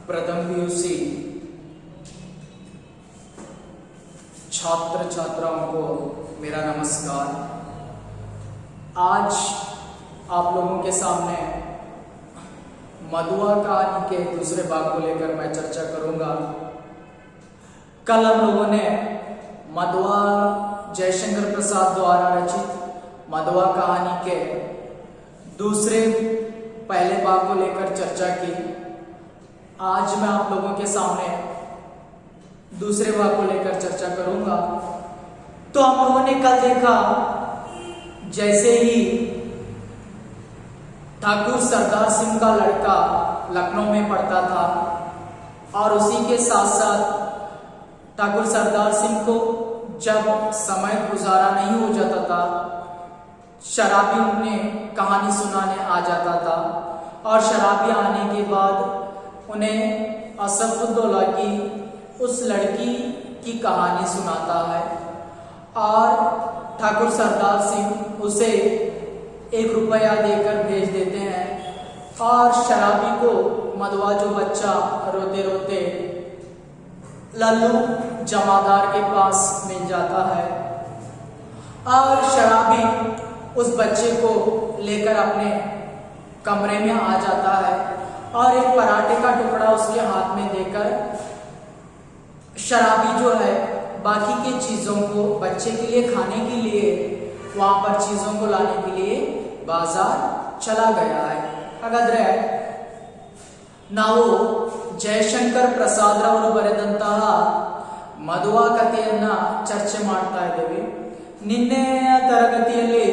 प्रथम पीयूसी छात्र छात्राओं को मेरा नमस्कार। आज आप लोगों के सामने मधुआ कहानी के दूसरे भाग को लेकर मैं चर्चा करूंगा। कल हम लोगों ने मधुआ जयशंकर प्रसाद द्वारा रचित मधुआ कहानी के दूसरे पहले भाग को लेकर चर्चा की। आज मैं आप लोगों के सामने दूसरे भाग को लेकर चर्चा करूंगा। तो हम लोगों ने कल देखा जैसे ही ठाकुर सरदार सिंह का लड़का लखनऊ में पढ़ता था और उसी के साथ साथ ठाकुर सरदार सिंह को जब समय गुजारा नहीं हो जाता था, शराबी उन्हें कहानी सुनाने आ जाता था और शराबी आने के बाद उन्हें असफुद्दौला की उस लड़की की कहानी सुनाता है और ठाकुर सरदार सिंह उसे 1 रुपया देकर भेज देते हैं और शराबी को मधुआ जो बच्चा रोते रोते लल्लू जमादार के पास मिल जाता है और शराबी उस बच्चे को लेकर अपने कमरे में आ जाता है और एक पराठे का टुकड़ा उसके हाथ में देकर शराबी जो है बाकी के चीजों को बच्चे के लिए खाने के लिए वहां पर चीजों को लाने के लिए बाजार चला गया है। ಹಾಗಾದ್ರೆ ನಾವು ಜಯಶಂಕರ್ ಪ್ರಸಾದ್ ರವರು ಬರೆದಂತಹ ಮಧುವಾ ಕಥೆಯನ್ನ ಚರ್ಚೆ ಮಾಡ್ತಾ ಇದ್ದೇವೆ। ನಿನ್ನೆಯ ತರಗತಿಯಲ್ಲಿ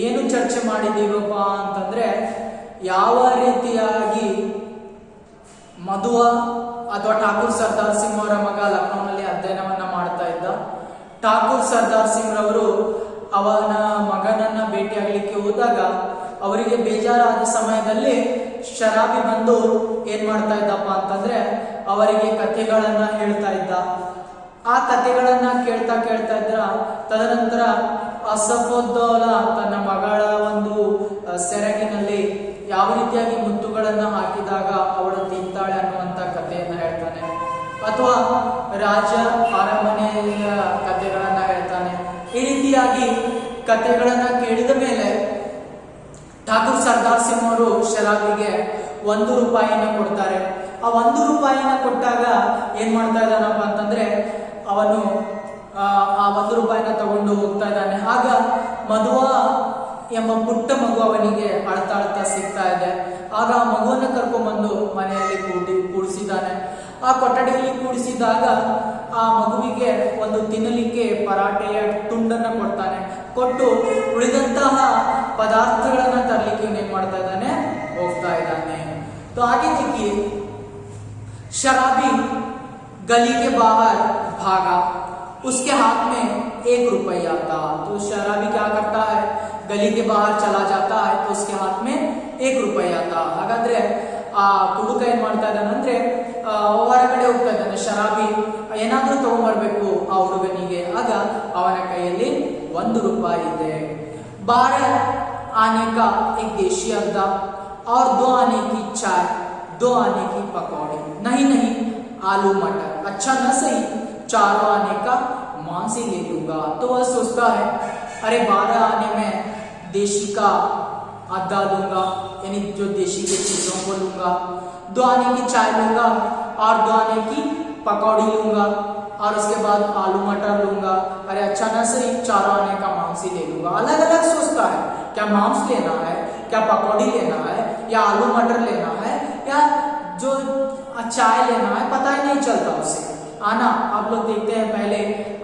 ಏನು ಚರ್ಚೆ ಮಾಡಿದೀವಪ್ಪ ಅಂತಂದ್ರೆ ಯಾವ ರೀತಿಯಾಗಿ ಮಧುವಾ ಅಥವಾ ಠಾಕೂರ್ ಸರ್ದಾರ್ ಸಿಂಗ್ ಅವರ ಮಗ ಲಖನೌನಲ್ಲಿ ಅಧ್ಯಯನವನ್ನ ಮಾಡ್ತಾ ಇದ್ದ। ಠಾಕೂರ್ ಸರ್ದಾರ್ ಸಿಂಗ್ ರವರು ಅವನ ಮಗನನ್ನ ಭೇಟಿಯಾಗಲಿಕ್ಕೆ ಹೋದಾಗ ಅವರಿಗೆ ಬೇಜಾರಾದ ಸಮಯದಲ್ಲಿ ಶರಾಬಿ ಬಂದು ಏನ್ ಮಾಡ್ತಾ ಇದ್ದಪ್ಪ ಅಂತಂದ್ರೆ ಅವರಿಗೆ ಕಥೆಗಳನ್ನ ಹೇಳ್ತಾ ಇದ್ದ। ಆ ಕಥೆಗಳನ್ನ ಕೇಳ್ತಾ ಇದ್ರ ತದನಂತರ ಅಸಫುದ್ದೌಲಾ ತನ್ನ ಮಗಳ ಒಂದು ಸೆರಗಿನಲ್ಲಿ ಯಾವ ರೀತಿಯಾಗಿ ಮುತ್ತುಗಳನ್ನ ಹಾಕಿದಾಗ ಅವಳು ತಿಂತಾಳೆ ಅನ್ನುವಂತ ಕಥೆಯನ್ನ ಹೇಳ್ತಾನೆ, ಅಥವಾ ರಾಜ ಅರಮನೆಯ ಕಥೆಗಳನ್ನ ಹೇಳ್ತಾನೆ। ಈ ರೀತಿಯಾಗಿ ಕಥೆಗಳನ್ನ ಕೇಳಿದ ಮೇಲೆ ಠಾಕೂರ್ ಸರ್ದಾರ್ ಸಿಂಗ್ ಅವರು ಶರಾಬಿಗೆ 1 ರೂಪಾಯಿನ ಕೊಡ್ತಾರೆ। ಆ 1 ರೂಪಾಯಿನ ಕೊಟ್ಟಾಗ ಏನ್ ಮಾಡ್ತಾ ಇದ್ದಾನಪ್ಪ ಅಂತಂದ್ರೆ ಅವನು ಆ 1 ರೂಪಾಯಿನ ತಗೊಂಡು ಹೋಗ್ತಾ ಇದ್ದಾನೆ। ಆಗ ಮಧುವಾ ಎಂಬ ಪುಟ್ಟ ಮಗು ಅವನಿಗೆ ಅಳ್ತಾ ಸಿಗ್ತಾ ಇದೆ। ಆಗ ಆ ಮಗುವನ್ನ ಕರ್ಕೊಂಡ್ಬಂದು ಮನೆಯಲ್ಲಿ ಕೂಡಿಸಿದ್ದಾನೆ। ಆ ಕೊಠಡಿಯಲ್ಲಿ ಕೂಡಿಸಿದಾಗ ಆ ಮಗುವಿಗೆ ಒಂದು ತಿನ್ನಲಿಕ್ಕೆ ಪರಾಟೆಯ ತುಂಡನ್ನ ಕೊಡ್ತಾನೆ, ಕೊಟ್ಟು ಉಳಿದಂತಹ ಪದಾರ್ಥಗಳನ್ನ ತರಲಿಕ್ಕೆ ಏನ್ ಮಾಡ್ತಾ ಇದ್ದಾನೆ, ಹೋಗ್ತಾ ಇದ್ದಾನೆ। तो आगे देखिए, शराबी गली के बाहर भागा, उसके हाथ में 1 रुपया था। तो शराबी क्या करता है, गली के बाहर चला जाता है तो उसके हाथ में 1 रुपया था। ಹಾಗಾದ್ರೆ ಆ ಹುಡುಗ ಏನ್ ಮಾಡ್ತಾ ಇದ್ದಾನಂದ್ರೆ ಹೊರಗಡೆ ಹೋಗ್ತಾ ಇದ್ದಾನೆ, ಶರಾಬಿ ಏನಾದ್ರೂ ತಗೊಂಡ್ಬರ್ಬೇಕು ಆ ಹುಡುಗನಿಗೆ। ಆಗ ಅವನ ಕೈಯಲ್ಲಿ 1 ರೂಪಾಯಿ ಇದೆ। 12 आने का एक देशी अंडा और 2 आने की चाय, 2 आने की पकौड़ी, नहीं आलू मटर, अच्छा न सही 4 आने का मांस ही ले लूंगा। तो वह सोचता है अरे 12 आने में देशी का आधा लूंगा, यानी जो देशी के चीजों को लूंगा, 2 आने की चाय लूंगा और 2 आने की पकौड़ी लूंगा और उसके बाद आलू मटर लूंगा। अरे अच्छा ना सही 4 आने का मांस ही ले लूंगा। अलग अलग सोचता है, क्या मांस लेना है, क्या पकौड़ी लेना है, या आलू मटर लेना है, या जो चाय लेना है, पता ही नहीं चलता उसे। आना आप लोग देखते हैं पहले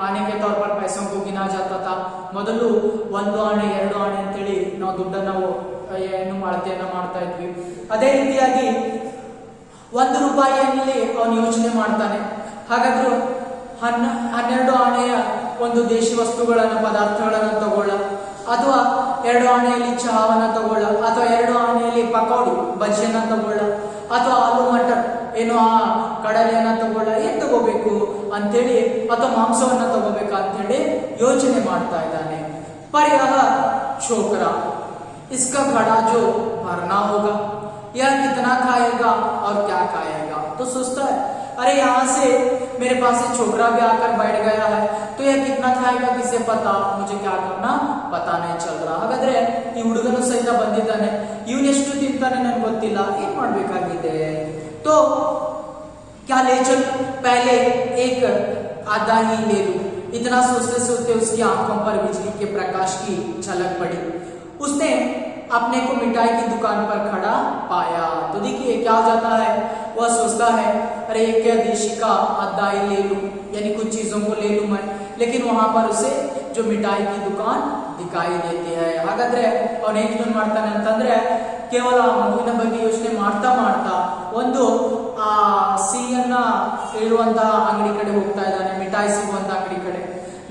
आने के तौर पर पैसों को गिना जाता था। ಮೊದಲು 1 ಆಣೆ 2 ಆಣೆ ಅಂತೇಳಿ ನಾವು ದುಡ್ಡನ್ನು ಏನು ಮಾಡ್ತಾ ಇದ್ವಿ। ಅದೇ ರೀತಿಯಾಗಿ 1 ರೂಪಾಯಿಯಲ್ಲಿ ಅವನು ಯೋಚನೆ ಮಾಡ್ತಾನೆ, ಹಾಗಾದ್ರೂ 12 ಆಣೆಯ ಒಂದು ದೇಶಿ ವಸ್ತುಗಳನ್ನ ಪದಾರ್ಥಗಳನ್ನ ತಗೊಳ್ಳ, ಅಥವಾ 2 ಆಣೆಯಲ್ಲಿ ಚಹಾವನ್ನ ತಗೊಳ್ಳ, ಅಥವಾ 2 ಆಣೆಯಲ್ಲಿ ಪಕೌಡಿ ಬಜ್ಜಿಯನ್ನ ತಗೊಳ್ಳ, ಅಥವಾ ಆಲೂ ಮಟರ್ ಏನು ಆ ಕಡಲೆಯನ್ನ ತಗೊಳ್ಳ, ಏನ್ ತಗೋಬೇಕು ಅಂತೇಳಿ, ಅಥವಾ ಮಾಂಸವನ್ನ ತಗೋಬೇಕಾ ಅಂತೇಳಿ ಯೋಚನೆ ಮಾಡ್ತಾ ಇದ್ದಾನೆ। पर यह छोकरा, इसका घड़ा जो भरना होगा, यह कितना खाएगा और क्या खाएगा। तो सोचता है अरे यहाँ से मेरे पास एक छोकरा भी आकर बैठ गया है, तो यह कितना खाएगा किसे पता, मुझे क्या करना पता नहीं चल रहा। ಹಾಗಾದ್ರೆ ಈ ಹುಡುಗನು ಸಹಿತ ಬಂದಿದ್ದಾನೆ, ಇವನೆಷ್ಟು ತಿಂತಾನೆ ನನಗೆ ಗೊತ್ತಿಲ್ಲ, ಏನ್ ಮಾಡ್ಬೇಕಾಗಿದೆ? तो क्या ले चल, पहले एक आधा ही ले लूं। इतना सोचते सोचते उसकी आंखों पर बिजली के प्रकाश की झलक पड़ी। उसने अपने को मिठाई की दुकान पर खड़ा पाया। तो देखिए क्या हो जाता है, वह सोचता है अरे एक देशी का आधा ही ले लूं, यानी कुछ चीजों को ले लूं मैं, लेकिन वहां पर उसे जो मिठाई की दुकान दिखाई देती है। ಹಾಗಾದ್ರೆ ಅವನು ಏನು ಮಾಡ್ತಾನೆ ಅಂತಂದ್ರೆ ಕೇವಲ ಮಗುವಿನ ಬಗ್ಗೆ ಯೋಚನೆ ಮಾಡ್ತಾ ಮಾಡ್ತಾ ಒಂದು ಆ ಸಿಹಿಯನ್ನ ಇರುವಂತಹ ಅಂಗಡಿ ಕಡೆ ಹೋಗ್ತಾ ಇದ್ದಾನೆ, ಮಿಠಾಯಿ ಸಿಗುವಂತ ಅಂಗಡಿ ಕಡೆ।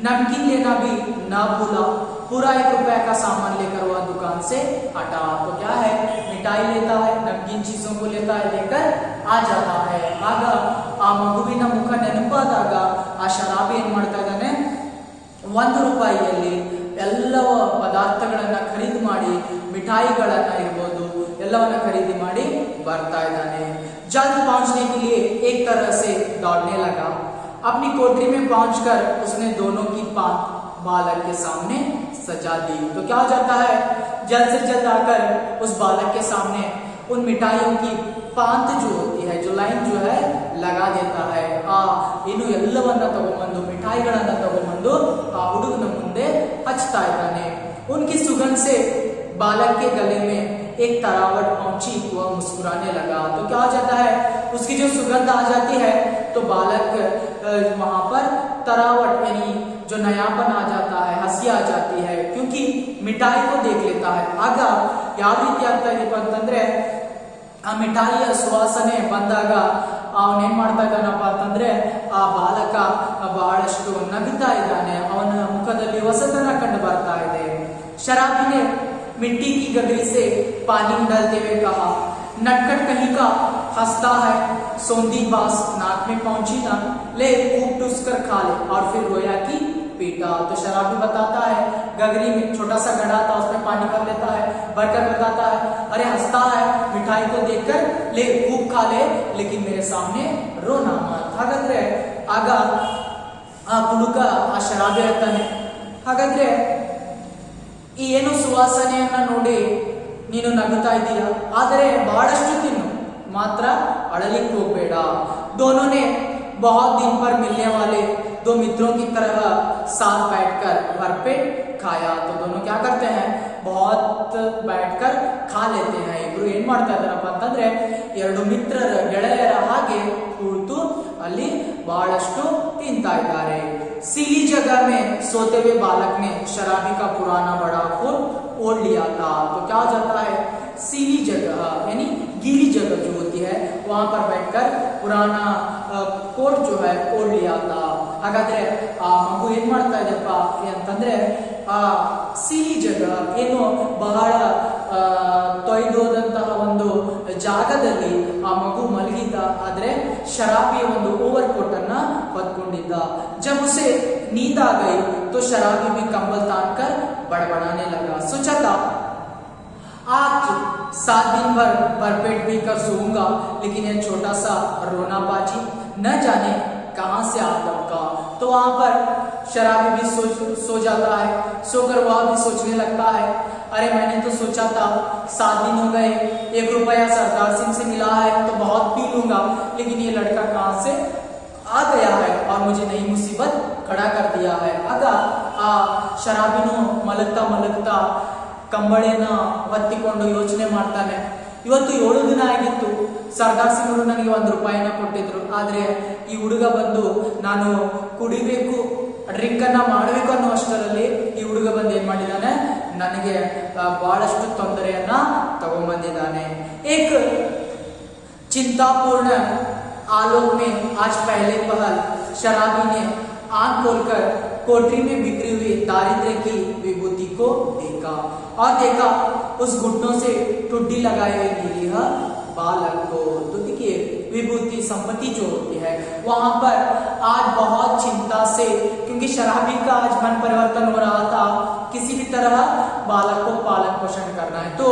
नमकीन लेना भी ना भूला, पूरा 1 रुपए का सामान लेकर वह दुकान से हटा। तो क्या है, मिठाई लेता है, नमकीन चीजों को लेता है, लेकर आ जाता है। ಆಗ ಆ ಮಗುವಿನ ಮುಖ ನೆನಪಾದಾಗ ಆ ಶರಾಬಿ ಏನ್ ಮಾಡ್ತಾ ಇದ್ದಾನೆ, 1 ರೂಪಾಯಿಯಲ್ಲಿ ಎಲ್ಲವ ಪದಾರ್ಥಗಳನ್ನ ಖರೀದಿ ಮಾಡಿ, ಮಿಠಾಯಿಗಳನ್ನ ಇರಬಹುದು ಎಲ್ಲವನ್ನ ಖರೀದಿ ಮಾಡಿ ಬರ್ತಾ ಇದ್ದಾನೆ। जल्द पहुंचने के लिए एक तरह से दौड़ने लगा। अपनी कोठरी में पहुंचकर उसने दोनों की पांत बालक के सामने सजा दी। तो क्या हो जाता है, जल्द से जल्द आकर उस बालक के सामने उन मिठाइयों की पांत जो होती है, जो लाइन जो है लगा देता है। ಇನ್ನು ಎಲ್ಲವನ್ನ ತಗೊಂಡು ಮಿಠಾಯಿಗಳನ್ನ ತಗೊಂಡು ಆ ಹುಡುಗನ ಮುಂದೆ ಹಚ್ತಾ ಇದ್ದಾನೆ। उनकी सुगंध से बालक के गले में एक तरावट पहुंची, वह मुस्कुराने लगा। तो क्या हो जाता है, उसकी जो सुगंध आ जाती है तो बालक वहां पर तरावट यानी जो नयापन आ जाता है, हंसी आ जाती है, क्योंकि मिठाई को देख लेता है। ಆಗ ಯಾವ ರೀತಿ ಆಗ್ತಾ ಇದೆಯಪ್ಪ ಅಂತಂದ್ರೆ, ಆ ಮಿಠಾಯಿಯ ಸುವಾಸನೆ ಬಂದಾಗ ಅವನೇನ್ ಮಾಡ್ತಾ ಇದ್ದಾನಪ್ಪ ಅಂತಂದ್ರೆ ಆ ಬಾಲಕ ಬಹಳಷ್ಟು ನಗುತ್ತಾ ಇದ್ದಾನೆ, ಅವನ ಮುಖದಲ್ಲಿ ಹೊಸತನ ಕಂಡು ಬರ್ತಾ ಇದೆ। शराबी ने मिट्टी की गगरी से पानी डालते हुए कहा, नटखट कहीं का हंसता है, सौंधी बास नाक में पहुंची ना, ले खूब टूस कर खा ले, और फिर रोया कि पीटा। तो शराबी बताता है, गगरी में छोटा सा घड़ा था, उसमें पानी भर लेता है, भरकर बताता है अरे हंसता है, मिठाई को देखकर ले खूब खा ले, लेकिन मेरे सामने रोना मत। ಹಾಗಾದ್ರೆ ಆಗ ಆ ಹುಡುಗ ಆ ಶರಾಬಿ ಹೇಳ್ತಾನೆ, ಹಾಗಾದ್ರೆ ಈ ಏನು ಸುವಾಸನೆಯನ್ನ ನೋಡಿ ನೀನು ನಗುತ್ತಾ ಇದ್ದೀಯ, ಆದರೆ ಬಹಳಷ್ಟು ತಿನ್ನು, ಮಾತ್ರ ಅಳಲಿಕ್ಕೆ ಹೋಗಬೇಡ। दोनों ने बहुत दिन पर मिलने वाले 2 मित्रों की तरह साथ बैठकर भरपेट खाया। तो दोनों क्या करते हैं, बहुत बैठकर खा लेते हैं। ಇಬ್ರು ಏನ್ ಮಾಡ್ತಾ ಇದ್ದಾರಪ್ಪ ಅಂತಂದ್ರೆ 2 ಮಿತ್ರರ ಗೆಳೆಯರ ಹಾಗೆ ಕೂತು ಅಲ್ಲಿ ಬಹಳಷ್ಟು ತಿಂತಾ ಇದ್ದಾರೆ। सीली जगह में सोते हुए बालक ने शराबी का पुराना बड़ा कोट ओढ़ लिया था। तो क्या हो जाता है, सीली जगह यानी गीली जगह जो होती है वहां पर बैठकर पुराना कोट जो है ओढ़ लिया था। ಹಾಗಾದ್ರೆ ಆ ಮಗು ಏನ್ ಮಾಡ್ತಾ ಇದೆಪ್ಪ ಅಂತಂದ್ರೆ, ಆ ಸಿಹಿ ಜಗ ಏನು ಬಹಳ ತೊಯ್ದೋದಂತಹ ಒಂದು ಜಾಗದಲ್ಲಿ ಆ ಮಗು ಮಲಗಿದ್ದ, ಆದ್ರೆ ಶರಾಬಿಯ ಒಂದು ಓವರ್ ಕೋಟ್ ಅನ್ನ ಹೊತ್ಕೊಂಡಿದ್ದ। जब उसे नींद आ गई तो शराबी भी कंबल तानकर बड़बड़ाने लगा। सोचा था आज 7 दिन भर भरपेट भी कर सोऊंगा, लेकिन यह छोटा सा रोना बाजी न जाने कहां से आ लपका। तो वहां पर शराबी भी सो जाता है, सोकर वह भी सोचने लगता है अरे मैंने तो सोचा था 7 दिन हो गए, 1 रुपया सरदार सिंह से मिला है तो बहुत पी लूंगा, लेकिन ये लड़का कहां से आ गया है और मुझे नई मुसीबत खड़ा कर दिया है। ಆಗ ಆ ಶರಾಬಿನು ಮಲಗ್ತಾ ಮಲಗ್ತಾ ಕಂಬಳಿನ ಹೊತ್ತಿಕೊಂಡು ಯೋಚನೆ ಮಾಡ್ತಾನೆ, ಇವತ್ತು 7 ದಿನ ಆಗಿತ್ತು, ಸರ್ದಾರ್ ಸಿಂಗ್ ನನಗೆ 1 ರೂಪಾಯಿನ ಕೊಟ್ಟಿದ್ರು, ಆದ್ರೆ ಈ ಹುಡುಗ ಬಂದು ನಾನು ಕುಡಿಬೇಕು, ಡ್ರಿಂಕ್ ಅನ್ನ ಮಾಡಬೇಕು ಅನ್ನೋ ಅಷ್ಟರಲ್ಲಿ ಈ ಹುಡುಗ ಬಂದು ಏನ್ ಮಾಡಿದಾನೆ, ನನಗೆ ಬಹಳಷ್ಟು ತೊಂದರೆಯನ್ನ ತಗೊಂಡ್ಬಂದಿದ್ದಾನೆ। एक चिंतापूर्ण आलोक में आज पहले पहल शराबी ने आंख खोलकर कोठरी में बिखरी हुई दारिद्र्य की विभूति को देखा और देखा उस घुटनों से ठुड्डी लगाए हुए नीलिहा बालक को। तो देखिए विभूति संपत्ति जो होती है वहां पर आज बहुत चिंता से, क्योंकि शराबी का आज मन परिवर्तन हो रहा था, किसी भी तरह बालक को पालन पोषण करना है। तो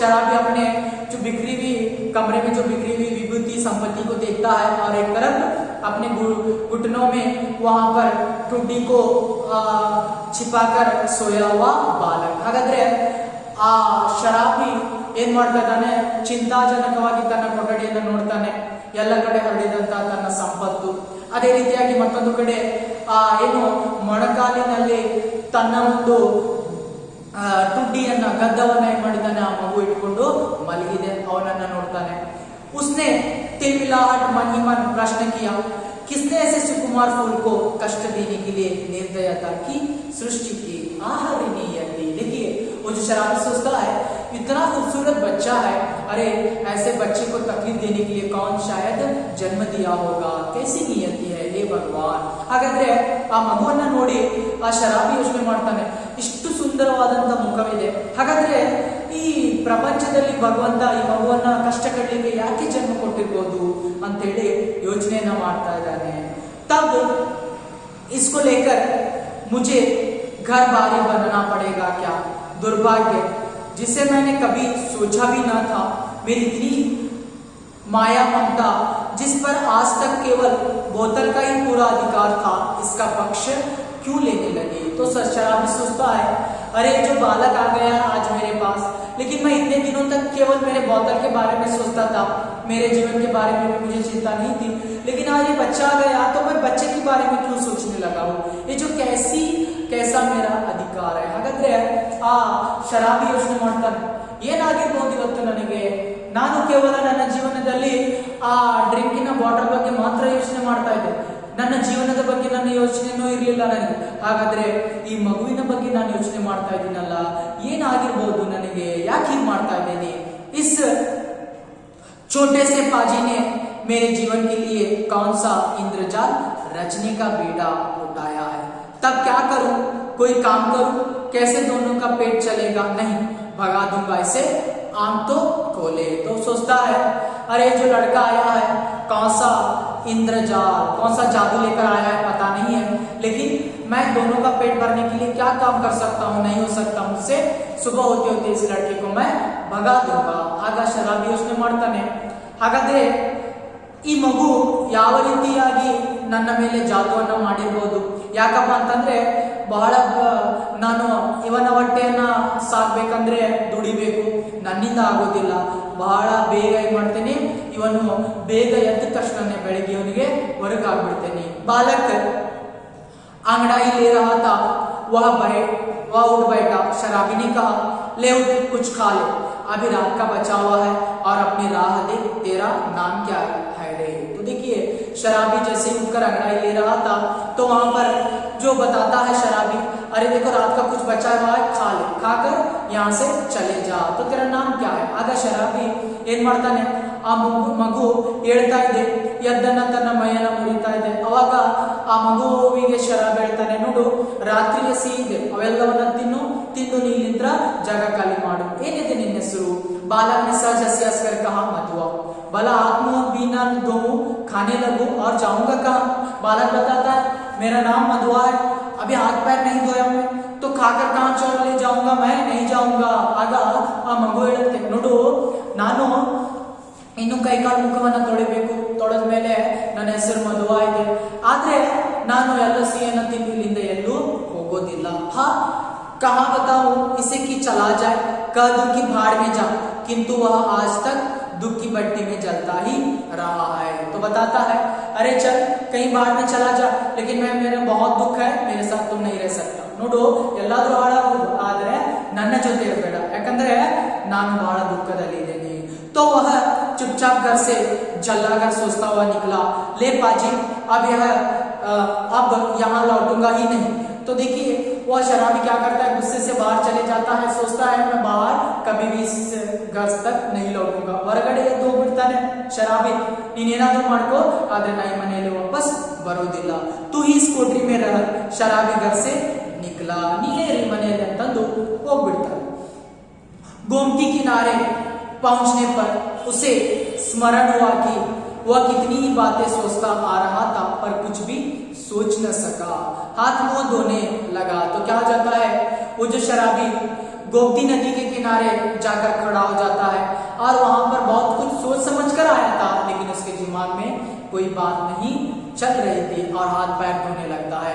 शराबी अपने जो बिखरी हुई कमरे में जो बिखरी हुई विभूति संपत्ति को देखता है और एक तरफ अपने घुटनों में वहां पर टुड्डी को छिपाकर सोया हुआ बालक। हाಗಾದ್ರೆ ಆ ಶರಾಬಿ ಏನ್ ಮಾಡ್ತಾ ಇದ್ದಾನೆ, ಚಿಂತಾಜನಕವಾಗಿ ತನ್ನ ಕೊಠಡಿಯನ್ನು ನೋಡ್ತಾನೆ, ಎಲ್ಲ ಕಡೆ ಹರಡಿದಂತಹ ತನ್ನ ಸಂಪತ್ತು, ಅದೇ ರೀತಿಯಾಗಿ ಮತ್ತೊಂದು ಕಡೆ ಏನು ಮೊಣಕಾಲಿನಲ್ಲಿ ತನ್ನ ಒಂದು ಟುಡ್ಡಿಯನ್ನ ಗದ್ದವನ್ನ ಏನ್ ಮಾಡಿದ್ದಾನೆ, ಆ ಮಗು ಇಟ್ಕೊಂಡು ಮಲಗಿದೆ, ಅವನನ್ನ ನೋಡ್ತಾನೆ। उसने तिलमिलाहट मन ही मन प्रश्न किया, किसने ऐसे सुकुमार फूल को कष्ट देने के लिए निर्दयता की सृष्टि की आहरणीयती। देखिए वो जो शराबी सोचता है इतना खूबसूरत बच्चा है, अरे ऐसे बच्चे को तकलीफ देने के लिए कौन शायद जन्म दिया होगा, कैसी नियति है हे भगवान। ಹಾಗಾದ್ರೆ ಆ ಮಗುವನ್ನ ನೋಡಿ ಆ ಶರಾಬಿ ಯೋಚನೆ ಮಾಡ್ತಾನೆ, ಇಷ್ಟು ಸುಂದರವಾದಂತ ಮುಖವಿದೆ, ಹಾಗಾದ್ರೆ ಈ ಪ್ರಪಂಚದಲ್ಲಿ ಭಗವಂತ ಈ ಮಗುವನ್ನ ಕಷ್ಟ ಕಟ್ಟಲಿಕ್ಕೆ ಯಾಕೆ ಜನ್ಮ ಕೊಟ್ಟಿರ್ಬೋದು ಅಂತೇಳಿ ಯೋಚನೆಯನ್ನ ಮಾಡ್ತಾ ಇದ್ದಾನೆ। तब इसको लेकर मुझे घर बारी बनना पड़ेगा क्या, दुर्भाग्य जिसे मैंने कभी सोचा भी ना था, मेरी इतनी माया ममता जिस पर आज तक केवल बोतल का ही पूरा अधिकार था, इसका पक्ष क्यों लेने लगी। तो शराबी सोचता है, अरे जो बालक आ गया आज मेरे पास, लेकिन मैं इतने दिनों तक केवल मेरे बोतल के बारे में सोचता था, मेरे जीवन के बारे में भी मुझे चिंता नहीं थी, लेकिन आज ये बच्चा आ गया तो मैं बच्चे के बारे में क्यों सोचने लगा हूँ, ये जो कैसा मेरा अधिकार है। ಹಾಗಾದ್ರೆ ಆ ಶರಾಬಿ ಯೋಚನೆ ಮಾಡ್ತಾನೆ, ಏನಾಗಿರ್ಬೋದು ಇವತ್ತು ನನಗೆ, ನಾನು ಕೇವಲ ನನ್ನ ಜೀವನದಲ್ಲಿ ಆ ಡ್ರಿಂಕಿನ ಬಾಟಲ್ ಬಗ್ಗೆ ಮಾತ್ರ ಯೋಚನೆ ಮಾಡ್ತಾ ಇದ್ದೆ, ನನ್ನ ಜೀವನದ ಬಗ್ಗೆ ನನ್ನ ಯೋಚನೆನೂ ಇರಲಿಲ್ಲ ನನಗೆ, ಹಾಗಾದ್ರೆ ಈ ಮಗುವಿನ ಬಗ್ಗೆ ನಾನು ಯೋಚನೆ ಮಾಡ್ತಾ ಇದ್ದೀನಲ್ಲ, ಏನಾಗಿರ್ಬೋದು ನನಗೆ, ಯಾಕೆ ಹೀಗೆ ಮಾಡ್ತಾ ಇದ್ದೇನೆ। इस छोटे से पाजी ने मेरे जीवन के लिए कौन सा इंद्रजाल रचने का बीड़ा उठाया है, तब क्या करूं, कोई काम करूं, कैसे दोनों का पेट चलेगा, नहीं भगा दूंगा इसे, आम तो खोले। तो सोचता है, अरे जो लड़का आया है कौन सा इंद्रजाल, कौन सा जादू लेकर आया है पता नहीं है, लेकिन मैं दोनों का पेट भरने के लिए क्या काम कर सकता हूँ, नहीं हो सकता मुझसे, सुबह होते होते इस लड़के को मैं भगा दूंगा। ಆಗ ಶರಾಬಿ ಯೋಚನೆ ಮಾಡ್ತಾನೆ, ಹಾಗಾದ್ರೆ ಈ ಮಗು ಯಾವ ರೀತಿಯಾಗಿ ನನ್ನ ಮೇಲೆ ಜಾದುವನ್ನ ಮಾಡಿರ್ಬೋದು, ಯಾಕಪ್ಪ ಅಂತಂದ್ರೆ ಬಹಳ ನಾನು ಇವನ ಹೊಟ್ಟೆಯನ್ನ ಸಾಕ್ಬೇಕಂದ್ರೆ ದುಡಿಬೇಕು, ನನ್ನಿಂದ ಆಗೋದಿಲ್ಲ, ಬಹಳ ಬೇಗ ಏನ್ ಮಾಡ್ತೇನೆ, ಇವನು ಬೇಗ ಎದ್ದ ತಕ್ಷಣ ಬೆಳಿಗ್ಗೆ ಇವನಿಗೆ ಹೊರಗಾಗ್ಬಿಡ್ತೇನೆ। ಬಾಲಕ अंगड़ाई ले रहा था, वह उठ बैठा, शराबी ने कहा, ले उठ कुछ खा ले, अभी रात का बचा हुआ है और अपनी राह देख, तेरा नाम क्या है रे। तो देखिए शराबी जैसे उठकर अंगड़ाई ले रहा था तो वहां पर जो बताता है शराबी, अरे देखो रात का कुछ बचा हुआ है, खा ले, खाकर यहाँ से चले जा, तो तेरा नाम क्या है। ಆಗ ಶರಾಬಿ ಏನ್ ಮಾಡ್ತಾನೆ, ಆ ಮಗು ಹೇಳ್ತಾ ಇದೆ, ಎದ್ದನ್ನ ತನ್ನ ಮೈಯನ್ನ ಮುರಿತಾ ಇದೆ, ಅವಾಗ ಆ ಮಗುವಿಗೆ ಶರಾಬಿ ಹೇಳ್ತಾನೆ, ನೋಡು ರಾತ್ರಿಗೆ ಸಿಹಿ ಇದೆ, ಅವೆಲ್ಲವನ್ನ ತಿಂದು ನೀನಿಂದ್ರ ಜಾಗ ಖಾಲಿ ಮಾಡು, ಏನಿದೆ ನಿನ್ನ ಹೆಸರು। बालक ने सच हंसी हंसकर कहा, मधुआ। भला हाथ मुंह बिना धोऊं खाने लगूं और जाऊंगा कहाँ। बालक बताता है, मेरा नाम मधुआ है, अभी हाथ पैर नहीं धोया मैं, तो खाकर कहाँ चले जाऊंगा, मैं नहीं जाऊंगा। ಆಗ ಆ ಮಗು ಹೇಳುತ್ತೆ, ನೋಡು ನಾನು ಇನ್ನು ಕೈಕಾಲು ಮುಖವನ್ನ ತೊಳಿಬೇಕು, ತೊಳೆದ ಮೇಲೆ ನನ್ನ ಹೆಸರು ಮಧುವಾ ಇದೆ, ಆದ್ರೆ ನಾನು ಎಲ್ಲ ಸಿಹಿಯನ್ನ ತಿಂದು ಇಲ್ಲಿಂದ ಎಲ್ಲೂ ಹೋಗೋದಿಲ್ಲ। ಹಾ कहाँ बताऊं इसे कि चला जाए, कह दूं कि भाड़ में जा, किंतु वह आज तक दुख की भट्टी में जलता ही रहा है। तो बताता है, अरे चल कहीं भाड़ में चला जा, लेकिन मेरा बहुत दुख है, मेरे साथ तुम नहीं रह सकता। ನೋಡು ಎಲ್ಲಾದ್ರೂ ಹಾಳಾಗೋದು, ಆದ್ರೆ ನನ್ನ ಜೊತೆ ಇರಬೇಡ, ಯಾಕಂದ್ರೆ ನಾನು ಬಹಳ ದುಃಖದಲ್ಲಿ ಇದ್ದೇನೆ। तो वह चुपचाप घर से जलाकर सोचता हुआ निकला, ले पाजी अब यहाँ लौटूंगा ही नहीं। तो देखिए वह शराबी क्या करता है, गुस्से से बाहर चले जाता है, सोचता है मैं बाहर कभी भी इस घर तक नहीं लौटूंगा। ಹೊರಗಡೆ ಎದ್ದು ಹೋಗ್ಬಿಡ್ತಾನೆ ಶರಾಬಿ, ನೀನೇನಾದ್ರೂ ಮಾಡ್ಕೋ, ಆದ್ರೆ ನಾ ಈ ಮನೆಯಲ್ಲಿ ವಾಪಸ್ ಬರೋದಿಲ್ಲ। तू ही इस कोठरी में रह, शराबी घर से निकला, ನೀನೇ ಈ ಮನೆಯಲ್ಲಿ ಅಂತಂದು ಹೋಗ್ಬಿಡ್ತಾನೆ। गोमती किनारे पहुंचने पर उसे स्मरण हुआ कि वह कितनी ही बातें सोचता आ रहा था पर कुछ भी सोच न सका। हाथ मुंह धोने लगा तो क्या हो जाता है, वो जो शराबी गोमती नदी के किनारे जाकर खड़ा हो जाता है और वहां पर बहुत कुछ सोच समझ कर आया था, लेकिन उसके दिमाग में कोई बात नहीं चल रही थी और हाथ पैर धोने लगता है।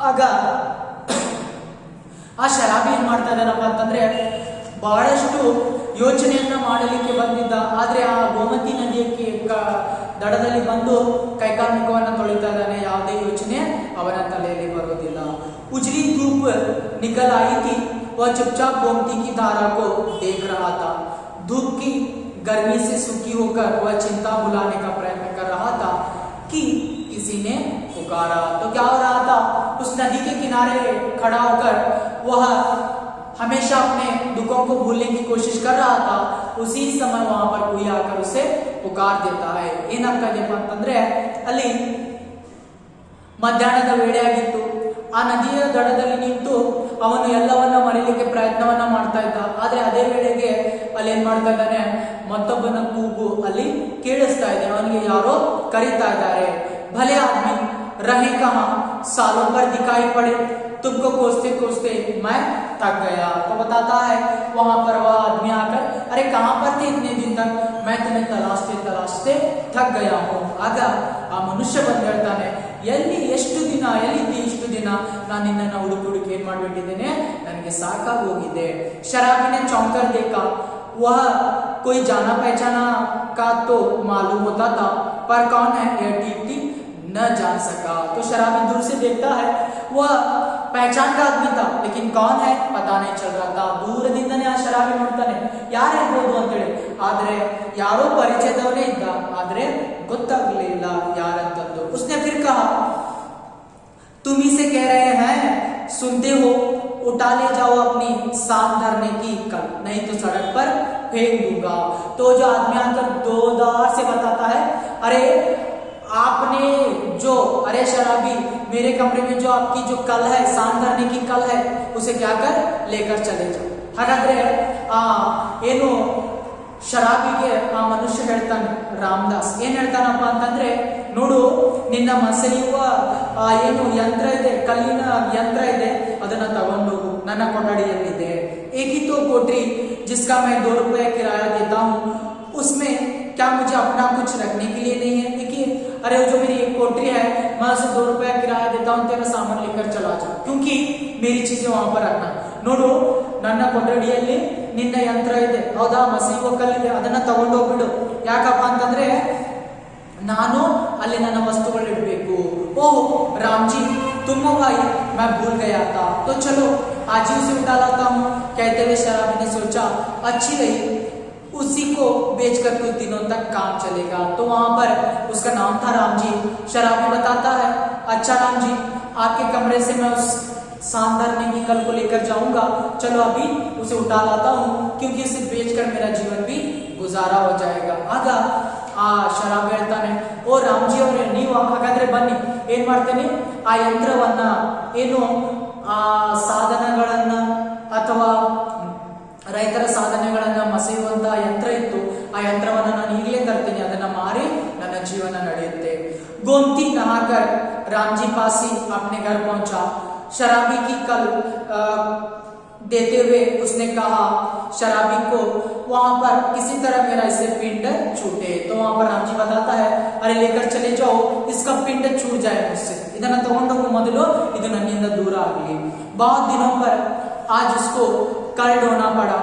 अगर ಆ ಶರಾಬಿ ಏನ್ ಮಾಡ್ತಾ ಇದ್ದಾನಪ್ಪ ಅಂತಂದ್ರೆ ಬಹಳಷ್ಟು ಯೋಚನೆಯನ್ನ ಮಾಡಲಿಕ್ಕೆ ಬಂದಿದ್ದ, ಆದ್ರೆ ಆ ಗೋಮತಿ ನದಿಯ ದಡದಲ್ಲಿ ಬಂದು ಕೈಕಾಲು ಮುಖವನ್ನ ತೊಳಿತಾ ಇದ್ದಾನೆ, ಯಾವುದೇ ಯೋಚನೆ ಅವನ ತಲೆಯಲ್ಲಿ ಬರೋದಿಲ್ಲ। उजली धूप निकल आई थी, वह चुपचाप गोमती की धारा को देख रहा था। धूप की गर्मी से सूखी होकर वह चिंता भुलाने का प्रयत्न कर रहा था कि किसी ने पुकारा। तो क्या हो रहा था, उस नदी के किनारे खड़ा होकर वह हमेशा अपने दुखों को भूलने की कोशिश कर रहा था। उसी समय वहां पर कोई आकर उसे पुकार देता है। ಏನಾಗ್ತಾ ಇದೆಯಪ್ಪ ಅಂತಂದ್ರೆ ಅಲ್ಲಿ ಮಧ್ಯಾಹ್ನದ ವೇಳೆ ಆಗಿತ್ತು, ಆ ನದಿಯ ದಡದಲ್ಲಿ ನಿಂತು ಅವನು ಎಲ್ಲವನ್ನ ಮರೆಯಲಿಕ್ಕೆ ಪ್ರಯತ್ನವನ್ನ ಮಾಡ್ತಾ ಇದ್ದ, ಆದ್ರೆ ಅದೇ ವೇಳೆಗೆ ಅಲ್ಲಿ ಏನ್ ಮಾಡ್ತಾ ಇದ್ದಾನೆ, ಮತ್ತೊಬ್ಬನ ಕೂಗು ಅಲ್ಲಿ ಕೇಳಿಸ್ತಾ ಇದೆ, ಅವನಿಗೆ ಯಾರೋ ಕರೀತಾ ಇದ್ದಾರೆ। भले आदमी रहे कहां सालों पर दिखाई पड़े, तुमको खोजते खोजते मैं थक गया। तो बताता है वहां पर वह आदमी आकर, अरे कहां पर थे इतने दिन तक, मैं तुम्हें तलाशते तलाशते थक गया हूं। ಆಗ ಆ ಮನುಷ್ಯ ಬಂದು ಹೇಳ್ತಾನೆ, ಎಲ್ಲಿ ಎಷ್ಟು ದಿನ ಎಲ್ಲಿದ್ದಿ ಇಷ್ಟು ದಿನ, ನಾನು ನಿನ್ನನ್ನು ಹುಡುಕಿ ಏನ್ ಮಾಡ್ಬಿಟ್ಟಿದ್ದೇನೆ, ನನಗೆ ಸಾಕಾಗಿ ಹೋಗಿದೆ। शराबी ने चौंकर देखा, वह कोई जाना पहचाना का तो मालूम होता था, पर कौन है यह ठीक न जान सका। तो शराबी दूर से देखता है, वह पहचान का आदमी था, लेकिन कौन है पता नहीं चल रहा था। दूरದಿಂದನೇ ಆ ಶರಾಬಿ ನೋಡ್ತಾನೆ, ಯಾರಿರ್ಬೋದು ಅಂತೇಳಿ, ಆದ್ರೆ ಯಾರೋ ಪರಿಚಯದವನೇ ಇದ್ದ, ಆದ್ರೆ ಗೊತ್ತಾಗ್ಲಿಲ್ಲ ಯಾರಂತಂದು। उसने फिर कहा, तुम ही से कह रहे हैं, सुनते हो, उठा ले जाओ अपनी सांस धरने की कल, नहीं तो सड़क पर फेंक दूंगा। तो जो आदमी आकर जोरदार से बताता है, अरे आपने जो, अरे शराबी, मेरे कमरे में जो आपकी जो कल है, सांस धरने की कल है, उसे क्या कर लेकर चले जाओ। ಹಾಗಾದ್ರೆ ಏನು ಶರಾಬಿಗೆ ಆ ಮನುಷ್ಯ ಹೇಳ್ತಾನೆ, ರಾಮದಾಸ್ ಏನ್ ಹೇಳ್ತಾನಪ್ಪ ಅಂತಂದ್ರೆ, ನೋಡು, ನಿನ್ನ ಮಸೆಯುವ ಏನು ಯಂತ್ರ ಇದೆ, ಕಲ್ಲಿನ ಯಂತ್ರ ಇದೆ, ಅದನ್ನ ತಗೊಂಡು ನನ್ನ ಕೊಠಡಿಯಲ್ಲಿದೆ। एक ही तो कोठरी जिसका मैं 2 रुपए किराया देता हूँ, उसमें क्या मुझे अपना कुछ रखने के लिए नहीं है? देखिए, अरे जो मेरी एक कोठरी है, मैं उसे 2 रुपया किराया देता हूँ, तेरा सामान लेकर चला जा, क्योंकि मेरी चीजें वहां पर रखना। ನೋಡು, ನನ್ನ ಕೊಠಡಿಯಲ್ಲಿ ನಿನ್ನ ಯಂತ್ರ ಇದೆ, ಹೌದಾ, ಮಸೀಯುವ ಕಲ್ಲಿದೆ, ಅದನ್ನ ತಗೊಂಡೋಗ್ಬಿಡು। ಯಾಕಪ್ಪ ಅಂತಂದ್ರೆ ನಾನು ಅಲ್ಲಿ ನನ್ನ ವಸ್ತುಗಳು ಇಡಬೇಕು। ಓ राम जी, तुम हो भाई, मैं भूल गया था, तो चलो आज ही उसे उठा लाता हूँ। कहते हुए शराबी ने सोचा, अच्छी रही, उसी को बेचकर कुछ दिनों तक काम चलेगा। तो वहां पर उसका नाम था राम जी। शराबी बताता है, अच्छा राम जी, आपके कमरे से मैं उस सांस धरने की कल को लेकर जाऊंगा, चलो अभी उसे उठा लाता हूँ, क्योंकि उसे बेचकर मेरा जीवन भी गुजारा हो जाएगा। ಆಗ ಆ ಶರಾಬಿ ಹೇಳ್ತಾನೆ, ಓ ರಾಮ್ಜಿ ಅವರೇ, ನೀವು ಹಾಗಾದ್ರೆ ಬನ್ನಿ, ಏನ್ ಮಾಡ್ತೇನೆ, ಆ ಯಂತ್ರವನ್ನ, ಏನು ಆ ಸಾಧನಗಳನ್ನ ಅಥವಾ ರೈತರ ಸಾಧನೆಗಳನ್ನ ಮಸೆಯುವಂತಹ ಯಂತ್ರ ಇತ್ತು, ಆ ಯಂತ್ರವನ್ನ ನಾನು ಈಗಲೇ ತರ್ತೀನಿ, ಅದನ್ನ ಮಾರಿ ನನ್ನ ಜೀವನ ನಡೆಯುತ್ತೆ। गोमती नहाकर रामजी पास ही अपने घर पहुंचा। शराबी की कल देते हुए उसने कहा शराबी को, वहां पर किसी तरह मेरा इससे पिंड छूटे। तो वहां पर रामजी बताता है, अरे लेकर चले जाओ, इसका पिंड छूट जाए मुझसे, ಇದನ್ನ ತಗೊಂಡೋಗು ಮೊದಲು, ಇದು ನನ್ನಿಂದ ದೂರ ಆಗಲಿ। बहुत दिनों पर आज उसको कल ढोना पड़ा।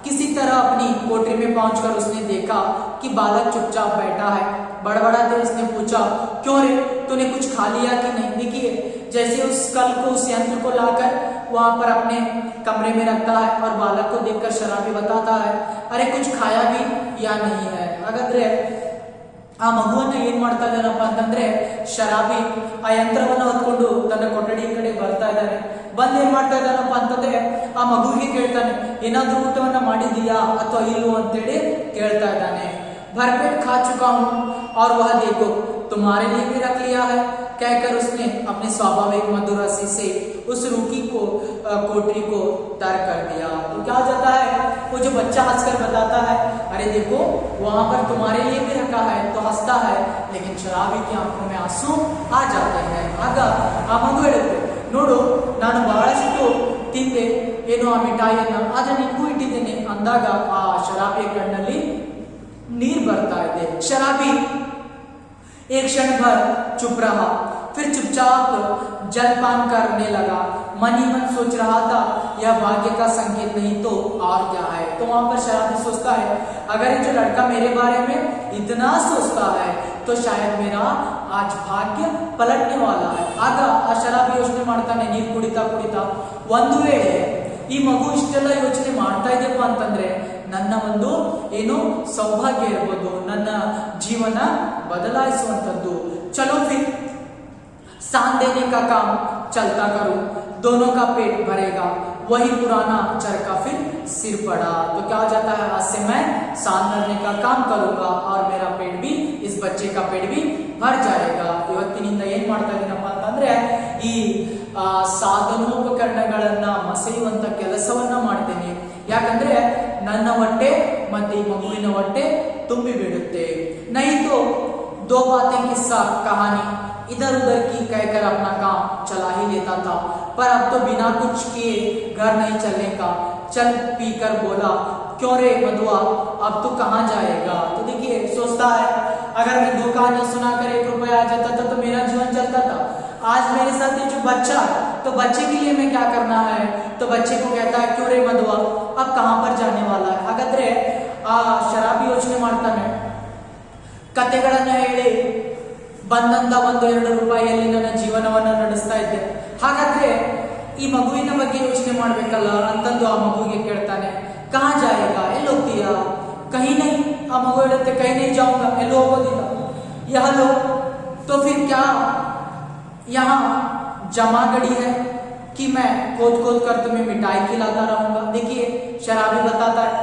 किसी तरह अपनी कोठरी में पहुंचकर उसने देखा कि बालक चुपचाप बैठा है। बड़बड़ाते उसने पूछा, क्यों रे, तूने कुछ खा लिया कि नहीं? देखिए, जैसे उस कल को, उस यंत्र को लाकर वहां पर अपने कमरे में रखता है और बालक को देखकर शराबी बताता है, अरे कुछ खाया भी या नहीं है। ಹಾಗಾದ್ರೆ ಆ ಮಗುವನ್ನ ಏನ್ ಮಾಡ್ತಾ ಇದ್ದಾನಪ್ಪ ಅಂತಂದ್ರೆ, ಶರಾಬಿ ಆ ಯಂತ್ರವನ್ನ ಹೊತ್ಕೊಂಡು ತನ್ನ ಕೊಠಡಿ ಕಡೆ ಬರ್ತಾ ಇದ್ದಾನೆ। ಬಂದ್ ಏನ್ ಮಾಡ್ತಾ ಇದ್ದಾನಪ್ಪ ಅಂತಂದ್ರೆ, ಆ ಮಗುವಿಗೆ ಕೇಳ್ತಾನೆ, ಏನಾದ್ರೂ ಊಟವನ್ನ ಮಾಡಿದೀಯಾ ಅಥವಾ ಇಲ್ವೋ ಅಂತೇಳಿ ಕೇಳ್ತಾ ಇದ್ದಾನೆ। भरपेट खा चुका हूं और वह देखो तुम्हारे लिए भी रख लिया है, कहकर उसने अपने स्वाभाविक मधुर हंसी से उस रूखी को कोठरी को तर कर दिया। तो क्या हो जाता है, वो जो बच्चा हंसकर बताता है, अरे देखो वहां पर तुम्हारे लिए भी रखा है, तो हंसता है, लेकिन शराबी की आंखों में आंसू आ जाते हैं। ಆಗ ಆ ಮಗು ಹೇಳುತ್ತೆ, ನೋಡು ನಾನು ಬಹಳಷ್ಟು ತಿಂದೆ ಏನೋ ಆ ಮಿಠಾಯಿಯನ್ನ, ಆದ್ರೆ ನಿನ್ಗೂ ಇಟ್ಟಿದ್ದೇನೆ ಅಂದಾಗ ಆ ಶರಾಬಿಯ ಕಣ್ಣಲ್ಲಿ ನೀರ್ ಬರ್ತಾ ಇದೆ। शराबी एक क्षण भर चुप रहा, फिर चुपचाप जलपान करने लगा। मन ही मन सोच रहा था, यह भाग्य का संकेत नहीं तो और क्या है। तो वहां पर शराबी सोचता है, अगर ये जो लड़का मेरे बारे में इतना सोचता है तो शायद मेरा आज भाग्य पलटने वाला है। ಆಗ ಆ ಶರಾಬಿ ಯೋಚನೆ ಮಾಡ್ತಾನೆ, ನೀರು ಕುಡಿತಾ ಕುಡಿತಾ, ಒಂದು ವೇಳೆ ಈ ಮಗು ಇಷ್ಟೆಲ್ಲ ಯೋಚನೆ ಮಾಡ್ತಾ ಇದೆಯಪ್ಪ ಅಂತಂದ್ರೆ ನನ್ನ ಒಂದು ಏನು ಸೌಭಾಗ್ಯ ಇರ್ಬೋದು, ನನ್ನ ಜೀವನ ಬದಲಾಯಿಸುವಂತದ್ದು। ಚಲೋ ಫಿರ್ सान देने का काम चलता करूं, दोनों का पेट भरेगा, वही पुराना चरखा फिर सिर पड़ा। तो क्या हो जाता है, आज से मैं सान भरने का काम करूंगा और मेरा पेट भी, इस बच्चे का पेट भी भर जाएगा। ಇವತ್ತಿನಿಂದ ಏನ್ ಮಾಡ್ತಾ ಇದೀನಪ್ಪ ಅಂತಂದ್ರೆ ಈ ಸಾಧನೋಪಕರಣಗಳನ್ನ ಮಸೆಯುವಂತ ಕೆಲಸವನ್ನ ಮಾಡ್ತೇನೆ, ಯಾಕಂದ್ರೆ ನನ್ನ ಹೊಟ್ಟೆ ಮತ್ತೆ ಈ ಮಗುವಿನ ಹೊಟ್ಟೆ ತುಂಬಿ ಬಿಡುತ್ತೆ। नहीं तो दो बातें किस्सा कहानी इधर उधर की कहकर अपना काम चला ही लेता था, पर अब तो बिना कुछ किए घर नहीं चलने का। चल पीकर बोला, क्यों रे मधुआ अब तू कहाँ जाएगा। तो देखिए सोचता है, अगर मैं 2 कहानियां सुना कर 1 रुपया आ जाता था तो मेरा जीवन चलता था। आज मेरे साथ ये जो बच्चा है, तो बच्चे के लिए मैं क्या करना है। तो बच्चे को कहता है, क्यों रे मधुआ अब कहाँ पर जाने वाला है। ಹಾಗಾದ್ರೆ ಆ ಶರಾಬಿ ಯೋಚನೆ ಮಾಡ್ತಾನೆ, ಕತೆಗಳನ್ನ ಹೇಳಿ ಬಂದಂತ 1-2 ರೂಪಾಯಿಯಲ್ಲಿ ನನ್ನ ಜೀವನವನ್ನ ನಡೆಸ್ತಾ ಇದ್ದೆ, ಹಾಗಾದ್ರೆ ಈ ಮಗುವಿನ ಬಗ್ಗೆ ಯೋಚನೆ ಮಾಡ್ಬೇಕಲ್ಲ ಅಂತಂದು ಆ ಮಗುವಿಗೆ ಕೇಳ್ತಾನೆ, ಕಹಾ ಜಾಯೇಗಾ, ಎಲ್ಲಿ ಹೋಗ್ತೀಯಾ। ಕहीं नहीं, ಆ ಮಗು ಹೇಳುತ್ತೆ, ಕहीं नहीं जाऊंगा, ಎಲ್ಲೂ ಹೋಗೋದಿಲ್ಲ। यह लो तो फिर क्या यहाँ जमा गड़ी है कि मैं खोद खोद कर तुम्हें मिठाई खिलाता रहूंगा। देखिए शराबी बताता है,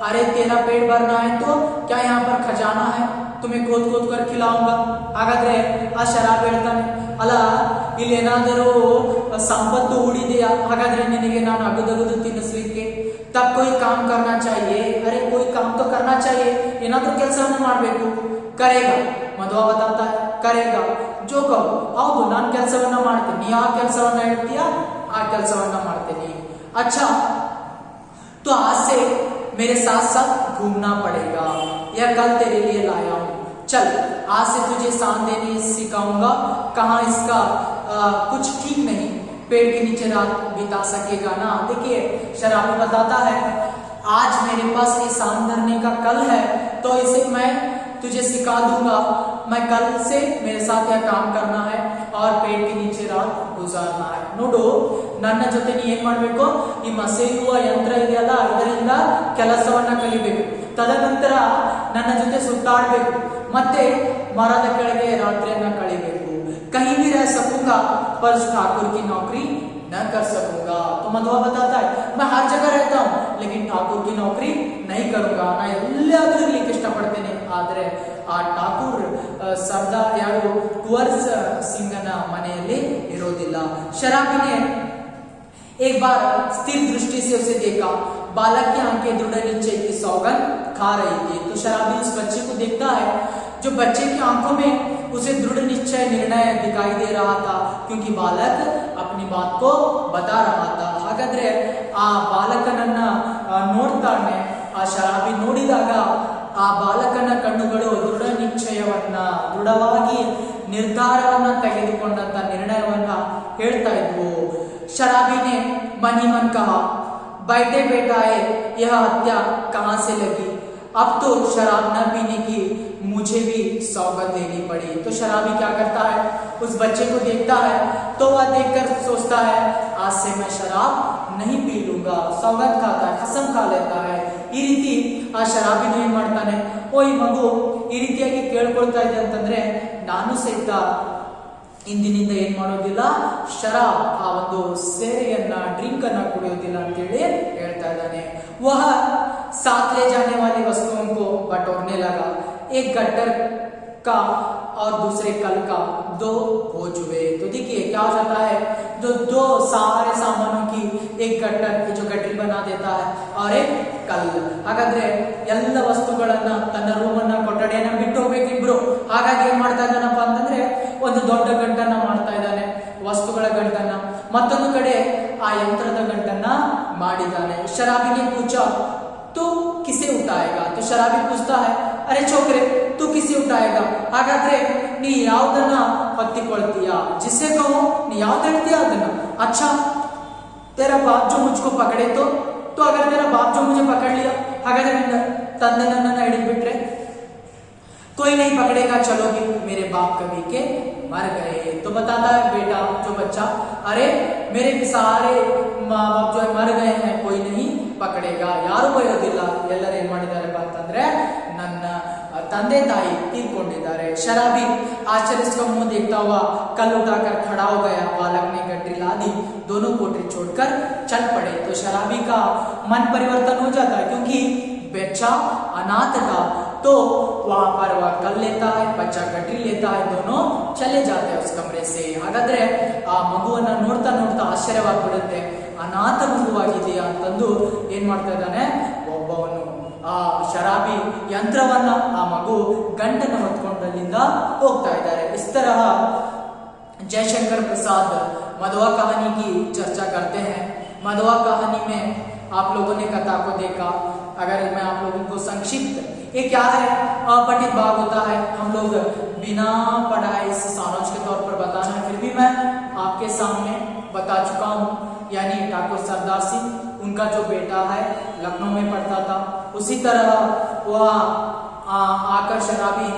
अरे तेरा पेट भरना है तो क्या यहाँ पर खजाना है, तुम्हें खोद खोद कर खिलाऊंगा। ಹಾಗಾದ್ರೆ ಆ ಶರಾಬಿ ಹೇಳ್ತಾನೆ, ಅಲ್ಲ ಇಲ್ಲಿ ಏನಾದರೂ ಸಂಪತ್ತು ಉಳಿದೆಯಾ, ಹಾಗಾದ್ರೆ ನಿನಗೆ ನಾನು ಅಗದಗದು ತಿನ್ನಿಸ್ಲಿಕ್ಕೆ। तब कोई काम करना चाहिए, अरे कोई काम तो करना चाहिए, ಏನಾದ್ರೂ ಕೆಲಸವನ್ನು ಮಾಡಬೇಕು। करेगा, ಮಧುವಾ बताता है, करेगा जो कहो, ಹೌದು ನಾನು ಕೆಲಸವನ್ನ ಮಾಡ್ತೀನಿ, ನೀ ಆ ಕೆಲಸವನ್ನ ಹೇಳ್ತೀಯಾ ಆ ಕೆಲಸವನ್ನ ಮಾಡ್ತೀನಿ। अच्छा तो आज से मेरे साथ साथ घूमना पड़ेगा, यह कल तेरे लिए लाया हूं, चल आज से तुझे सान देने सिखाऊंगा। कहाँ इसका कुछ ठीक नहीं, पेड़ के नीचे रात बिता सकेगा ना। देखिए शराबी बताता है, आज मेरे पास ये सान धरने का कल है, तो इसे मैं तुझे सिखा दूंगा। मैं कल से मेरे साथ यह काम करना है और पेड़ के नीचे रात गुजारना है। ನೋಡು ನನ್ನ ಜೊತೆ ನೀ ಏನ್ ಮಾಡ್ಬೇಕು, ಈ ಮಸೆಯುವ ಯಂತ್ರ ಇದೆಯಲ್ಲ ಇದರಿಂದ ಕೆಲಸವನ್ನ ಕಲಿಬೇಕು, ತದನಂತರ ನನ್ನ ಜೊತೆ ಸುತ್ತಾಡಬೇಕು, ಮತ್ತೆ ಮರದ ಕೆಳಗೆ ರಾತ್ರಿಯನ್ನ ಕಳಿಬೇಕು। कहीं भी रह सकूंगा पर उस ठाकुर की नौकरी न कर सकूंगा। तो मधुआ बताता है, मैं हर जगह रहता हूँ लेकिन ठाकुर की नौकरी नहीं करूंगा। ನಾ ಎಲ್ಲಾದ್ರೂ ಇರ್ಲಿಕ್ಕೆ ಇಷ್ಟಪಡ್ತೇನೆ, ಆದ್ರೆ ಆ ಠಾಕೂರ್ ಸರ್ದಾರ್ ಯಾರು ಕುವರ್ ಸಿಂಗನ ಮನೆಯಲ್ಲಿ ಇರೋದಿಲ್ಲ। शराबी ने एक बार स्थिर दृष्टि से उसे देखा, बालक की आंखें दृढ़ निश्चय की सौगंध खा रही थी। तो शराबी उस बच्चे को देखता है, जो बच्चे की आंखों में उसे दृढ़ निश्चय निर्णय दिखाई दे रहा था, क्योंकि बालक अपनी बात को बता रहा था। ಹಾಗಾದ್ರೆ ಆ ಬಾಲಕನನ್ನ ನೋಡ್ತಾನೆ, ಆ ಶರಾಬಿ ನೋಡಿದಾಗ ಆ ಬಾಲಕನ ಕಣ್ಣುಗಳು ದೃಢ ನಿಶ್ಚಯವನ್ನ, ದೃಢವಾಗಿ ನಿರ್ಧಾರವನ್ನ ತೆಗೆದುಕೊಂಡಂತ ನಿರ್ಣಯವನ್ನ ಹೇಳ್ತಾ ಇದ್ವು। शराबी ने मन ही मन कहा, बैठे बैठाए यह हत्या कहां से लगी, अब तो शराब न पीने की मुझे भी सौगंध देनी पड़ी। तो शराबी क्या करता है, उस बच्चे को देखता है, तो वह देखकर सोचता है, आज से मैं शराब नहीं पी लूंगा, सौगंध खाता है, कसम खा लेता है। ಈ ರೀತಿ ಆ ಶರಾಬಿನ ಏನ್ ಮಾಡ್ತಾನೆ, ಓ ಈ ಮಗು ಈ ರೀತಿಯಾಗಿ ಕೇಳ್ಕೊಳ್ತಾ ಇದೆ ಅಂತಂದ್ರೆ ನಾನು ಸಹಿತ ಇಂದಿನಿಂದ ಏನ್ ಮಾಡೋದಿಲ್ಲ, ಶರಾಬ್ ಆ ಒಂದು ಸೇರೆಯನ್ನ ಡ್ರಿಂಕ್ ಅನ್ನ ಕುಡಿಯೋದಿಲ್ಲ ಅಂತೇಳಿ ಹೇಳ್ತಾ ಇದ್ದಾನೆ। वह साथ ले जाने वाली वस्तुओं को बटोरने लगा, एक गट्टर का और दूसरे कल का 2 बोझ हुए। तो देखिए क्या हो जाता है, जो 2 सारे सामानों की एक गट्टर जो गट्टी बना देता है और एक ಕಲ್। ಹಾಗಾದ್ರೆ ಎಲ್ಲ ವಸ್ತುಗಳನ್ನ ತನ್ನ ರೂಮನ್ನ ಕೊಠಡಿಯನ್ನ ಬಿಟ್ಟು ಹೋಗ್ಬೇಕು ಇಬ್ರು। ಹಾಗಾಗಿ ಏನ್ ಮಾಡ್ತಾ ಇದ್ದಾನಪ್ಪ ಅಂತಂದ್ರೆ ಒಂದು ದೊಡ್ಡ ಗಂಟನ್ನ ಮಾಡ್ತಾ ಇದ್ದಾನೆ, ವಸ್ತುಗಳ ಗಂಟನ್ನ, ಮತ್ತೊಂದು ಕಡೆ ಆ ಯಂತ್ರದ ಗಂಟನ್ನ ಮಾಡಿದ್ದಾನೆ। ಶರಾಬಿಗೆ पूछा तू किसे उठाएगा? तो शराबी पूछता है, अरे छोकरे तू किसे उठाएगा? ಹಾಗಾದ್ರೆ ನೀ ಯಾವುದನ್ನ ಹತ್ತಿಕೊಳ್ತೀಯಾ? जिसे कहो ನೀ ಯಾವ್ದು ಹೇಳ್ತೀಯಾ ಅದನ್ನ। अच्छा तेरा बाप जो मुझको पकड़े तो अगर तेरा बाप जो मुझे पकड़ लिया, ಹಾಗಾದ್ರೆ ನಿನ್ನ ತಂದೆ ನನ್ನನ್ನ ಹಿಡಿದ್ಬಿಟ್ರೆ? कोई नहीं पकड़ेगा, चलो भी मेरे बाप कभी के मर गए। तो बताता है बेटा जो बच्चा, अरे मेरे सारे माँ बाप जो है मर गए हैं, कोई नहीं पकड़ेगा, ಯಾರು ಬಯೋದಿಲ್ಲ, ಎಲ್ಲರೂ ಏನ್ ಮಾಡಿದ್ದಾರೆ ಅಂತಂದ್ರೆ ನನ್ನ ತಂದೆ ತಾಯಿ ತೀರ್ಕೊಂಡಿದ್ದಾರೆ। शराबी आश्चर्य का मुंह देखता हुआ कल उठाकर खड़ा हो गया। बालक ने गट्टी ला दी, दोनों कोठरी छोड़कर चल पड़े। तो शराबी का मन परिवर्तन हो जाता है, क्योंकि बच्चा अनाथ था, तो वहां पर वह कल लेता है, बच्चा गट्टी लेता है, दोनों चले जाते हैं उस कमरे से। ಹಾಗಾದ್ರೆ ಆ ಮಗುವನ್ನ ನೋಡ್ತಾ ನೋಡ್ತಾ ಆಶ್ಚರ್ಯವಾಗ್ಬಿಡುತ್ತೆ, ಅನಾಥ ಮಗುವಾಗಿದೆಯಾ ಅಂತಂದು ಏನ್ ಮಾಡ್ತಾ ಇದ್ದಾನೆ ಒಬ್ಬವನು ಆ ಶರಾಬಿ ಯಂತ್ರವನ್ನ ಆ ಮಗು ಗಂಟನ್ನು ಹೊತ್ಕೊಂಡಲ್ಲಿಂದ ಹೋಗ್ತಾ ಇದ್ದಾರೆ। इस तरह जयशंकर प्रसाद मधुआ कहानी की चर्चा करते हैं। मधुआ कहानी में आप लोगों ने कथा को देखा, अगर मैं आप लोगों को संक्षिप्त, ये क्या है, अपठित भाग होता है, हम लोग बिना पढ़ाए इस सारांश के तौर पर बताना है, फिर भी मैं आपके सामने बता चुका हूँ। यानी ठाकुर सरदार सिंह, उनका जो बेटा है लखनऊ में पढ़ता था, उसी तरह वह आकर शराबी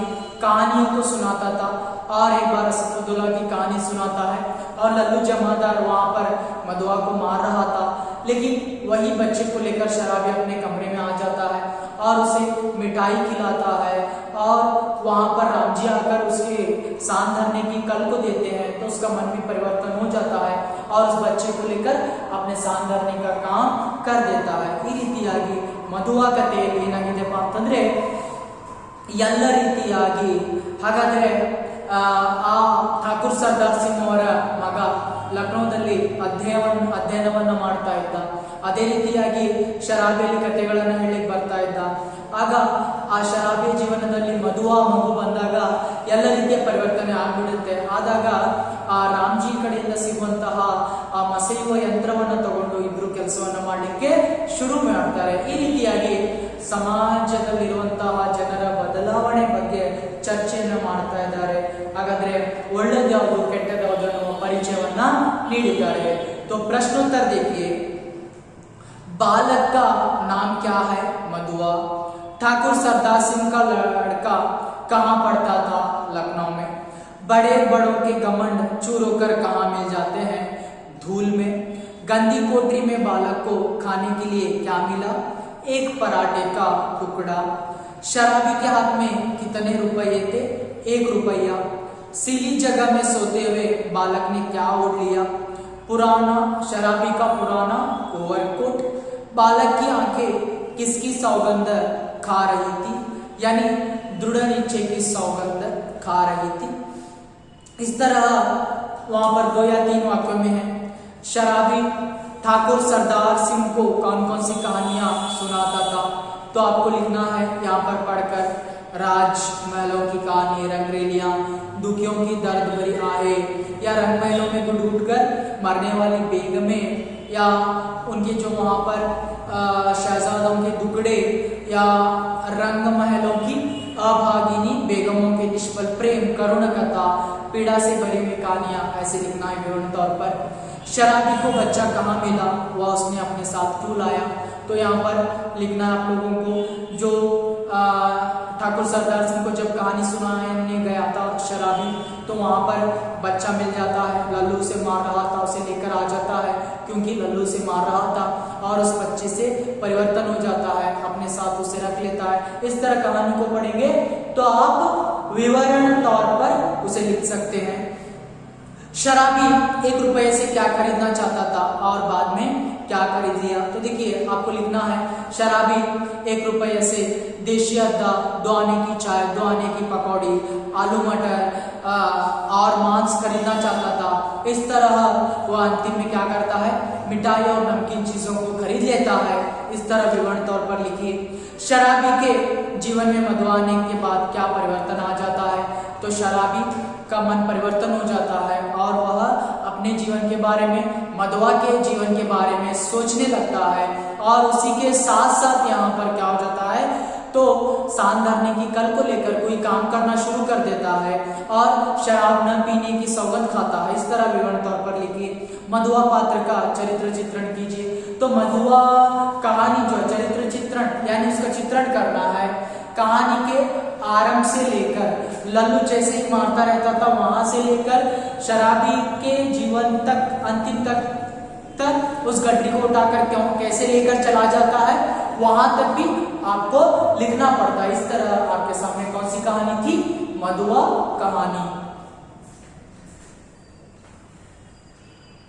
कहानियों को सुनाता था, और एक बार असदुल्ला की कहानी सुनाता है, और लल्लू जमादार वहां पर मधुआ को मार रहा था, लेकिन वही बच्चे को लेकर शराबी अपने कमरे में आ जाता है और उसे मिठाई खिलाता है, और वहां पर रामजी आकर उसके सांस धरने की कल को देते हैं, तो उसका मन भी परिवर्तन हो जाता है और उस बच्चे को लेकर अपने सांस धरने का काम कर देता है। ಈ ರೀತಿಯಾಗಿ ಮಧುವಾ ಕಥೆಯಲ್ಲಿ ಏನಾಗಿದೆಪ್ಪ ಅಂತಂದ್ರೆ ಎಲ್ಲ ರೀತಿಯಾಗಿ, ಹಾಗಾದ್ರೆ ಆ ಠಾಕೂರ್ ಸರ್ದಾರ್ ಸಿಂಗ್ ಅವರ ಮಗ ಲಕ್ನೋದಲ್ಲಿ ಅಧ್ಯಯನವನ್ನ ಮಾಡ್ತಾ ಇದ್ದ, ಅದೇ ರೀತಿಯಾಗಿ ಶರಾಬಿಯಲ್ಲಿ ಕಥೆಗಳನ್ನು ಹೇಳಿಕ್ ಬರ್ತಾ ಇದ್ದ। ಆಗ ಆ ಶರಾಬಿ ಜೀವನದಲ್ಲಿ ಮಧುವಾ ಮಗು ಬಂದಾಗ ಎಲ್ಲ ರೀತಿಯ ಪರಿವರ್ತನೆ ಆಗ್ಬಿಡುತ್ತೆ। ಆದಾಗ ಆ ರಾಮ್ಜಿ ಕಡೆಯಿಂದ ಸಿಗುವಂತಹ ಆ ಮಸೆಯುವ ಯಂತ್ರವನ್ನ ತಗೊಂಡು ಇಬ್ರು ಕೆಲಸವನ್ನ ಮಾಡಲಿಕ್ಕೆ ಶುರು ಮಾಡ್ತಾರೆ। ಈ ರೀತಿಯಾಗಿ ಸಮಾಜದಲ್ಲಿರುವಂತಹ ಜನರ ಬದಲಾವಣೆ ಬಗ್ಗೆ ಚರ್ಚೆಯನ್ನ ಮಾಡ್ತಾ ಇದ್ದಾರೆ। ಹಾಗಾದ್ರೆ ಒಳ್ಳೆದ್ಯಾವುದು ಕೆಟ್ಟದ್ಯಾವುದು ಅನ್ನುವ ಪರಿಚಯವನ್ನ ನೀಡಿದ್ದಾರೆ। तो प्रश्नोत्तर देखिए, बालक का नाम क्या है? मधुआ। ठाकुर सरदार सिंह का लड़का कहाँ पढ़ता था? लखनऊ में। बड़े बड़ों के घमंड चूर होकर कहाँ मिल जाते हैं? धूल में। गंदी कोठरी में बालक को खाने के लिए क्या मिला? एक पराठे का टुकड़ा। शराबी के हाथ में कितने रुपये थे? 1 रुपया। सीली जगह में सोते हुए बालक ने क्या ओढ़ लिया? पुराना, शराबी का पुराना ओवरकोट। बालक की आंखें किसकी सौगंध खा रही थी? यानी दृढ़ निश्चय की सौगंध खा रही थी। इस तरह वहां पर 2 या 3 वाक्यों में है। शराबी ठाकुर सरदार सिंह को कौन कौन सी कहानियां सुनाता था? तो आपको लिखना है यहाँ पर पढ़कर, राजमहलों की कहानी, रंगरेलियां, दुखियों की दर्द भरी आहे, या रंगमहलों में घुट कर मरने वाली बेगमें, या उनके जो वहां पर शहजादों के दुकड़े, या रंग महलों की अभागिनी बेगमों के निष्फल प्रेम, करुण कथा, पीड़ा से भरी हुई कहानियां, ऐसे लिखना है विवरण तौर पर। शराबी को बच्चा कहाँ मिला? वह उसने अपने साथ क्यों लाया? तो यहाँ पर लिखना है आप लोगों को, जो ठाकुर सरदार सिंह को जब कहानी सुनाने गया था शराबी, तो वहां पर बच्चा मिल जाता है, लल्लू से मार रहा था, उसे लेकर आ जाता है, क्योंकि लल्लू से मार रहा था, और उस बच्चे से परिवर्तन हो जाता है, अपने साथ उसे रख लेता है। इस तरह कहानी को पढ़ेंगे तो आप विवरण तौर पर उसे लिख सकते हैं। शराबी 1 रुपये से क्या खरीदना चाहता था और बाद में क्या खरीद लिया। तो देखिए आपको लिखना है शराबी 1 रुपये से देशी अद्दा, 2 आने की चाय, 2 आने की पकौड़ी, आलू मटर और मांस खरीदना चाहता था। इस तरह वह अंतिम में क्या करता है, मिठाई और नमकीन चीजों को खरीद लेता है। इस तरह विवरण तौर पर लिखिए। शराबी के जीवन में मधु आने के बाद क्या परिवर्तन आ जाता है। तो शराबी का मन परिवर्तन हो जाता है और वह अपने जीवन के बारे में, मधुआ के जीवन के बारे में सोचने लगता है। और उसी के साथ साथ यहाँ पर क्या हो जाता है, तो सांस धरने की कल को लेकर कोई काम करना शुरू कर देता है और शराब न पीने की सौगंध खाता है। इस तरह विवरण तौर पर लिखिए। मधुआ पात्र का चरित्र चित्रण कीजिए। तो मधुआ कहानी जो चरित्र चित्रण यानी उसका चित्रण करना है। कहानी के आरंभ से लेकर लल्लू जैसे ही मारता रहता था वहां से लेकर शराबी के जीवन तक, अंतिम तक उस गड्ढे को उठाकर क्यों कैसे लेकर चला जाता है, वहां तक भी आपको लिखना पड़ता है। इस तरह आपके सामने कौन सी कहानी थी, मधुआ कहानी।